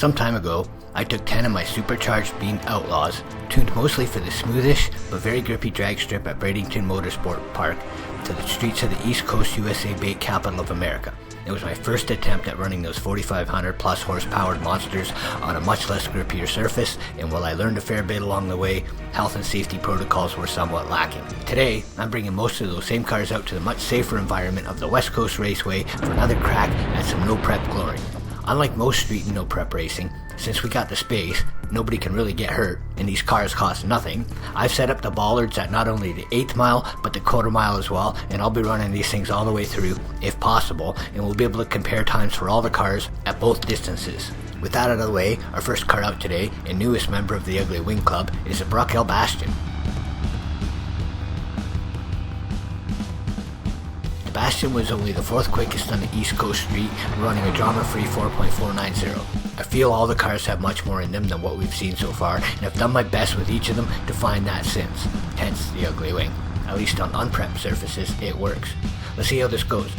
Some time ago, I took 10 of my supercharged BeamNG Outlaws, tuned mostly for the smoothish but very grippy drag strip at Bradenton Motorsport Park, to the streets of the East Coast USA bait capital of America. It was my first attempt at running those 4,500 plus horsepower monsters on a much less grippier surface, and while I learned a fair bit along the way, health and safety protocols were somewhat lacking. Today, I'm bringing most of those same cars out to the much safer environment of the West Coast Raceway for another crack at some no-prep glory. Unlike most street and no-prep racing, since we got the space, nobody can really get hurt, and these cars cost nothing, I've set up the bollards at not only the 8th mile, but the quarter mile as well, and I'll be running these things all the way through, if possible, and we'll be able to compare times for all the cars at both distances. With that out of the way, our first car out today, and newest member of the Ugly Wing Club, is the Bruckell Bastion. The Bastion was only the 4th quickest on the East Coast Street, running a drama-free 4.490. I feel all the cars have much more in them than what we've seen so far, and I've done my best with each of them to find that since, hence the Ugly Wing. At least on unprepped surfaces, it works. Let's see how this goes.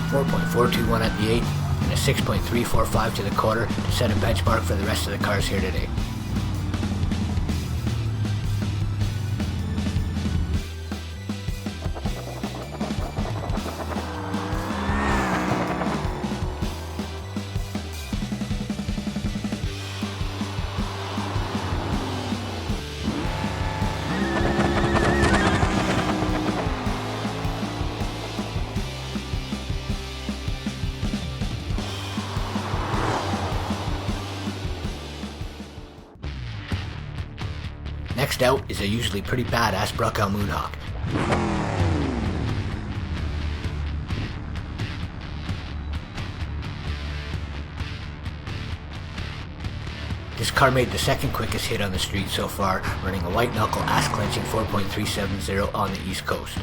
.421 at the 8, and a 6.345 to the quarter to set a benchmark for the rest of the cars here today. Next out is a usually pretty badass Bruckell Moonhawk. This car made the 2nd quickest hit on the street so far, running a white knuckle ass-clenching 4.370 on the East Coast.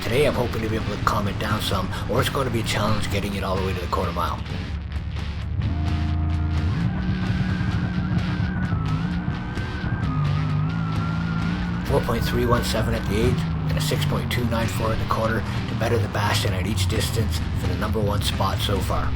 Today I'm hoping to be able to calm it down some, or it's going to be a challenge getting it all the way to the quarter mile. .317 at the 8th, and a 6.294 at the quarter to better the Bastion at each distance for the number 1 spot so far.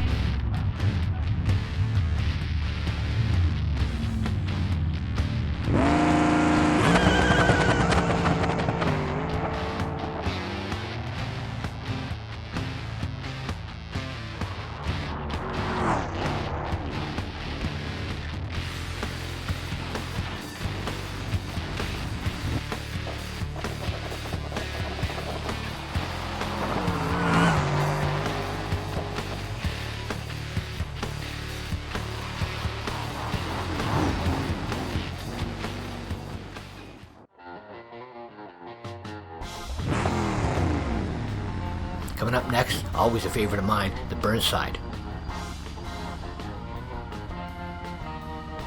Coming up next, always a favorite of mine, the Burnside.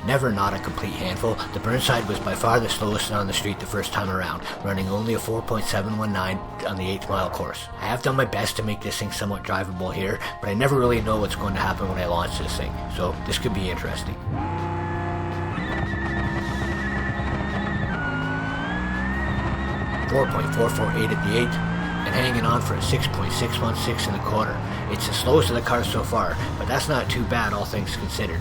Never not a complete handful, the Burnside was by far the slowest on the street the first time around, running only a 4.719 on the 8th mile course. I have done my best to make this thing somewhat drivable here, but I never really know what's going to happen when I launch this thing, so this could be interesting. .448 at the 8th, and hanging on for a 6.616 in the quarter. It's the slowest of the cars so far, but that's not too bad all things considered.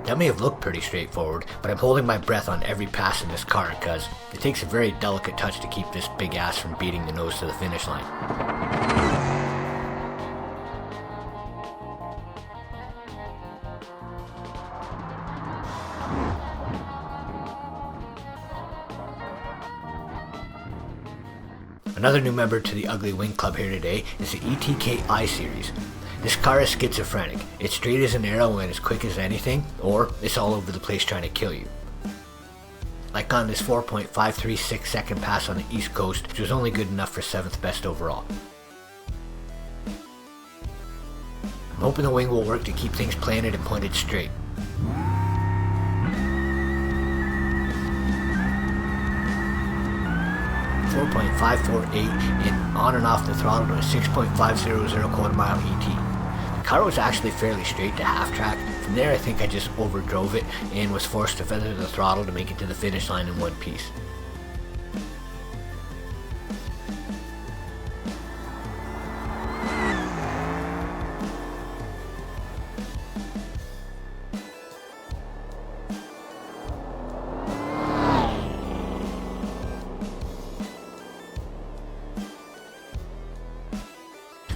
That may have looked pretty straightforward, but I'm holding my breath on every pass in this car because it takes a very delicate touch to keep this big ass from beating the nose to the finish line. Another new member to the Ugly Wing Club here today is the ETK I-Series. This car is schizophrenic. It's straight as an arrow and as quick as anything, or it's all over the place trying to kill you. Like on this 4.536 second pass on the East Coast, which was only good enough for 7th best overall. I'm hoping the wing will work to keep things planted and pointed straight. .548 and on and off the throttle to a 6.500 quarter mile ET. The car was actually fairly straight to half track. From there I think I just overdrove it and was forced to feather the throttle to make it to the finish line in one piece.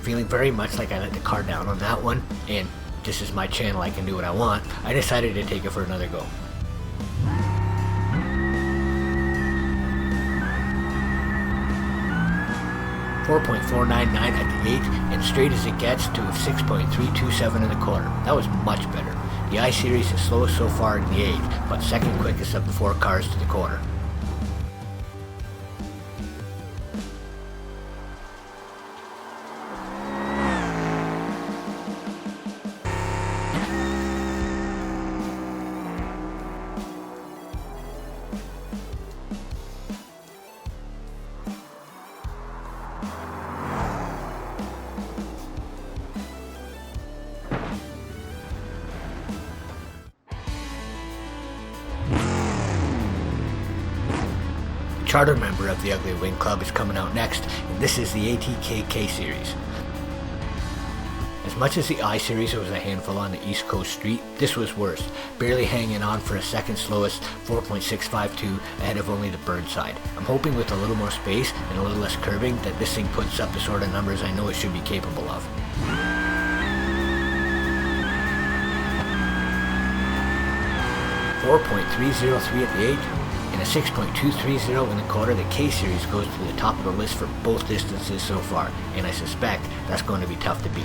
Feeling very much like I let the car down on that one, and this is my channel, I can do what I want, I decided to take it for another go. .499 at the 8, and straight as it gets to a 6.327 in the corner. That was much better. The I-Series is slowest so far in the 8, but second quickest of the 4 cars to the corner. Charter member of the Ugly Wing Club is coming out next, and this is the ETK K-Series. As much as the I-Series was a handful on the East Coast street, this was worse, barely hanging on for a second slowest 4.652 ahead of only the Burnside. I'm hoping with a little more space and a little less curbing that this thing puts up the sort of numbers I know it should be capable of. .303 at the 8. And a 6.230 in the quarter. The K-Series goes to the top of the list for both distances so far, and I suspect that's going to be tough to beat.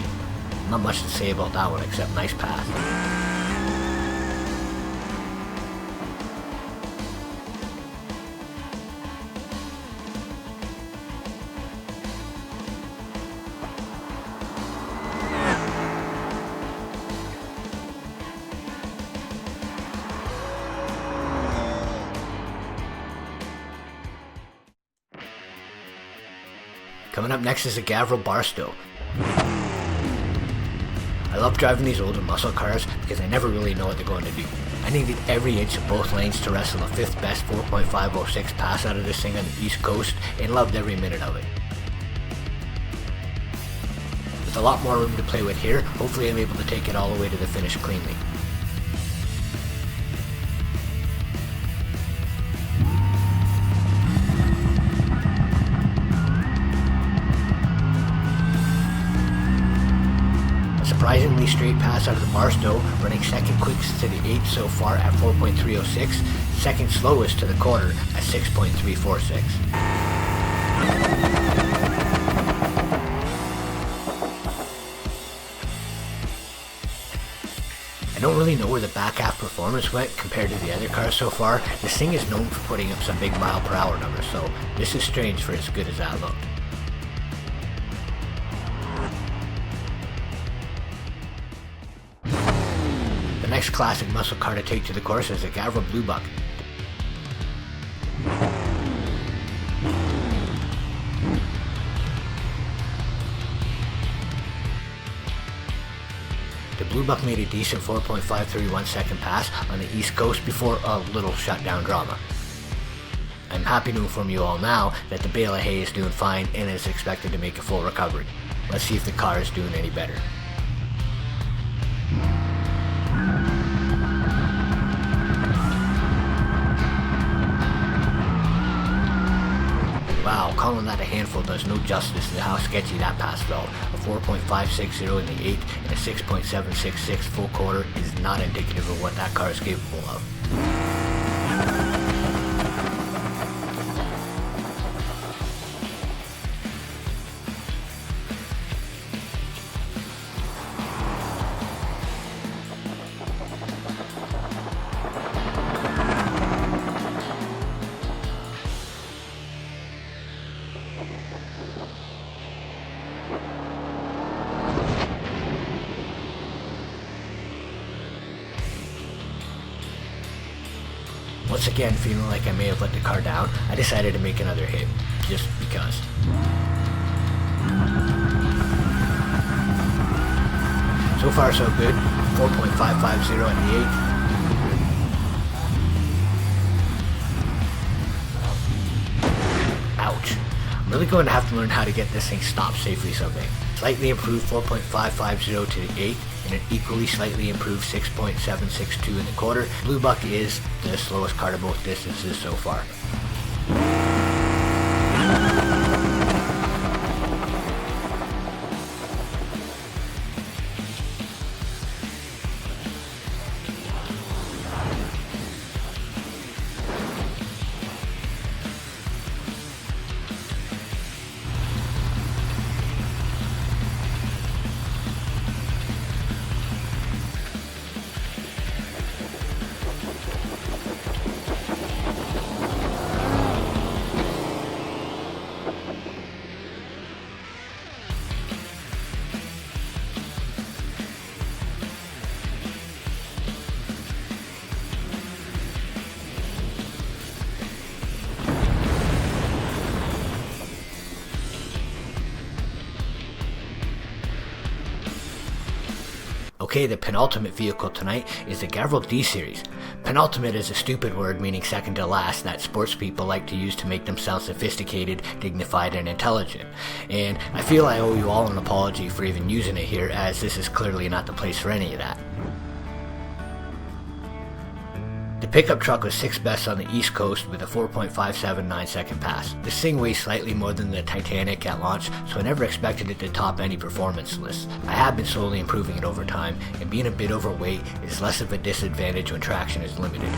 Not much to say about that one except nice pass. Coming up next is a Gavril Barstow. I love driving these older muscle cars because I never really know what they're going to do. I needed every inch of both lanes to wrestle a 5th best 4.506 pass out of this thing on the East Coast, and loved every minute of it. With a lot more room to play with here, hopefully I'm able to take it all the way to the finish cleanly. Surprisingly straight pass out of the Barstow, running second quickest to the 8 so far at 4.306, second slowest to the quarter at 6.346. I don't really know where the back half performance went compared to the other cars so far. This thing is known for putting up some big mile per hour numbers, so this is strange for as good as that looked. The next classic muscle car to take to the course is the Gavril Bluebuck. The Bluebuck made a decent 4.531 second pass on the East Coast before a little shutdown drama. I'm happy to inform you all now that the bale of hay is doing fine and is expected to make a full recovery. Let's see if the car is doing any better. Wow, calling that a handful does no justice to how sketchy that pass felt. A 4.560 in the 8 and a 6.766 full quarter is not indicative of what that car is capable of. Once again, feeling like I may have let the car down, I decided to make another hit, just because. So far so good, 4.550 at the 8. Ouch. I'm really going to have to learn how to get this thing stopped safely someday. Slightly improved 4.550 to the 8 and an equally slightly improved 6.762 in the quarter. Bluebuck is the slowest car to both distances so far. Okay, the penultimate vehicle tonight is the Gavril D-Series. Penultimate is a stupid word meaning second to last that sports people like to use to make them sound sophisticated, dignified, and intelligent. And I feel I owe you all an apology for even using it here, as this is clearly not the place for any of that. The pickup truck was 6th best on the East Coast with a 4.579 second pass. This thing weighs slightly more than the Titanic at launch, so I never expected it to top any performance lists. I have been slowly improving it over time, and being a bit overweight is less of a disadvantage when traction is limited.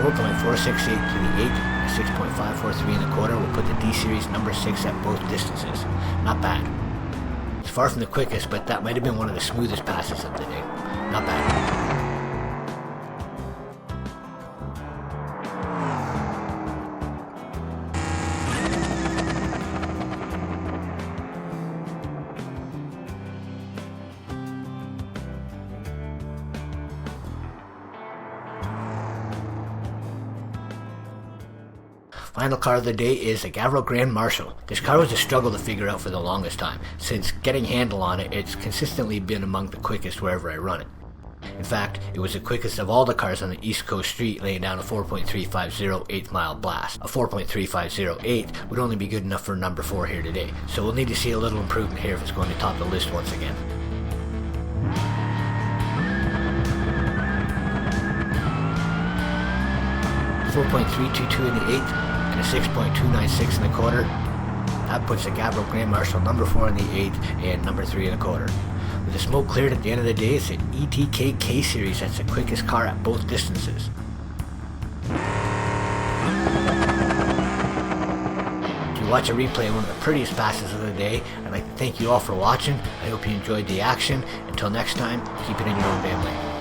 .468 to the 8 and 6.543 in the quarter will put the D-Series number 6 at both distances. Not bad. It's far from the quickest, but that might have been one of the smoothest passes of the day. Not bad. Final car of the day is the Gavril Grand Marshal. This car was a struggle to figure out for the longest time. Since getting handle on it, it's consistently been among the quickest wherever I run it. In fact, it was the quickest of all the cars on the East Coast street, laying down a 4.350 8th mile blast. A 4.350 would only be good enough for number 4 here today, so we'll need to see a little improvement here if it's going to top the list once again. .322 in the 8th and a 6.296 in the quarter. That puts the Gavril Grand Marshal number 4 in the 8th and number 3 in the quarter. With the smoke cleared at the end of the day, it's the ETK K-Series that's the quickest car at both distances. To watch a replay of one of the prettiest passes of the day, I'd like to thank you all for watching. I hope you enjoyed the action. Until next time, keep it in your own family.